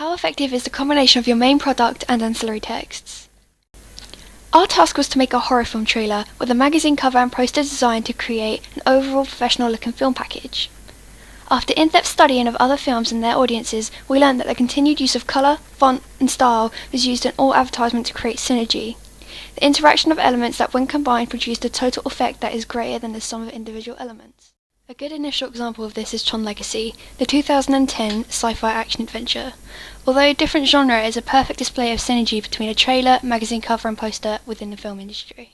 How effective is the combination of your main product and ancillary texts? Our task was to make a horror film trailer with a magazine cover and poster design to create an overall professional looking film package. After in-depth studying of other films and their audiences, we learned that the continued use of colour, font and style was used in all advertisement to create synergy. The interaction of elements that when combined produced a total effect that is greater than the sum of individual elements. A good initial example of this is Tron Legacy, the 2010 sci-fi action-adventure. Although a different genre, it is a perfect display of synergy between a trailer, magazine cover and poster within the film industry.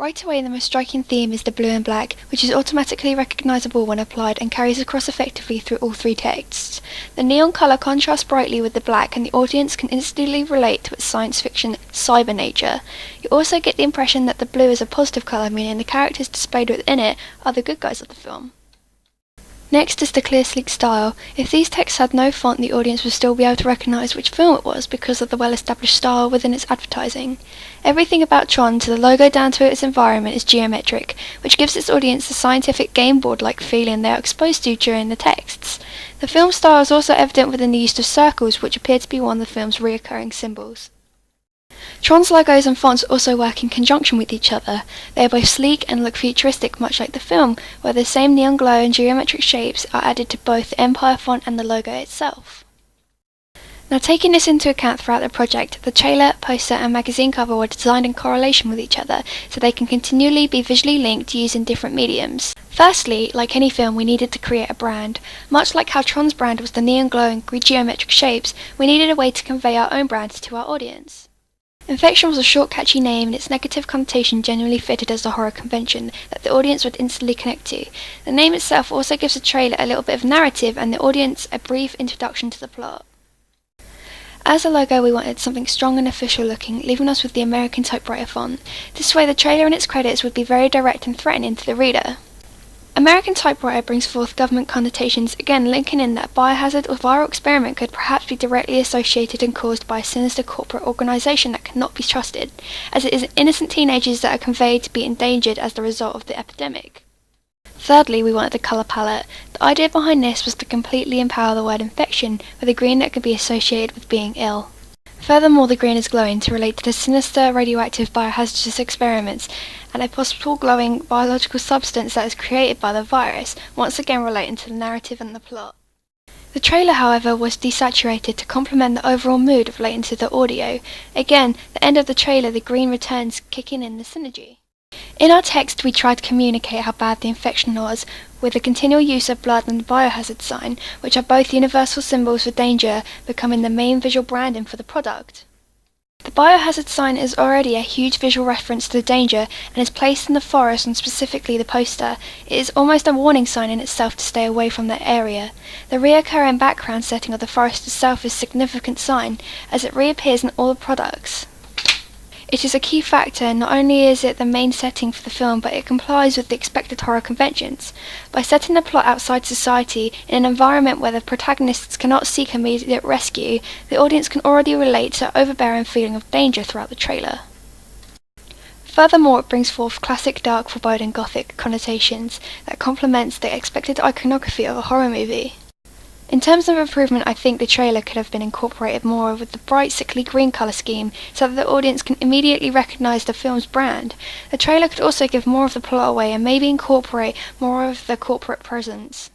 Right away, the most striking theme is the blue and black, which is automatically recognisable when applied and carries across effectively through all three texts. The neon colour contrasts brightly with the black and the audience can instantly relate to its science fiction cyber nature. You also get the impression that the blue is a positive colour, meaning the characters displayed within it are the good guys of the film. Next is the clear, sleek style. If these texts had no font, the audience would still be able to recognise which film it was because of the well-established style within its advertising. Everything about Tron, to the logo down to its environment, is geometric, which gives its audience the scientific game board-like feeling they are exposed to during the texts. The film style is also evident within the use of circles, which appear to be one of the film's recurring symbols. Tron's logos and fonts also work in conjunction with each other. They are both sleek and look futuristic, much like the film, where the same neon glow and geometric shapes are added to both the Empire font and the logo itself. Now, taking this into account throughout the project, the trailer, poster and magazine cover were designed in correlation with each other, so they can continually be visually linked using different mediums. Firstly, like any film, we needed to create a brand. Much like how Tron's brand was the neon glow and geometric shapes, we needed a way to convey our own brand to our audience. Infection was a short, catchy name, and its negative connotation generally fitted as a horror convention that the audience would instantly connect to. The name itself also gives the trailer a little bit of narrative and the audience a brief introduction to the plot. As a logo, we wanted something strong and official looking, leaving us with the American typewriter font. This way the trailer and its credits would be very direct and threatening to the reader. American typewriter brings forth government connotations, again linking in that biohazard or viral experiment could perhaps be directly associated and caused by a sinister corporate organisation that cannot be trusted, as it is innocent teenagers that are conveyed to be endangered as the result of the epidemic. Thirdly, we wanted the colour palette. The idea behind this was to completely empower the word infection with a green that could be associated with being ill. Furthermore, the green is glowing to relate to the sinister radioactive biohazardous experiments and a possible glowing biological substance that is created by the virus, once again relating to the narrative and the plot. The trailer, however, was desaturated to complement the overall mood relating to the audio. Again, the end of the trailer, the green returns, kicking in the synergy. In our text, we tried to communicate how bad the infection was, with the continual use of blood and the biohazard sign, which are both universal symbols for danger, becoming the main visual branding for the product. The biohazard sign is already a huge visual reference to the danger and is placed in the forest and specifically the poster. It is almost a warning sign in itself to stay away from that area. The reoccurring background setting of the forest itself is a significant sign, as it reappears in all the products. It is a key factor. Not only is it the main setting for the film, but it complies with the expected horror conventions. By setting the plot outside society, in an environment where the protagonists cannot seek immediate rescue, the audience can already relate to the overbearing feeling of danger throughout the trailer. Furthermore, it brings forth classic dark, foreboding gothic connotations that complements the expected iconography of a horror movie. In terms of improvement, I think the trailer could have been incorporated more with the bright, sickly green colour scheme so that the audience can immediately recognise the film's brand. The trailer could also give more of the plot away and maybe incorporate more of the corporate presence.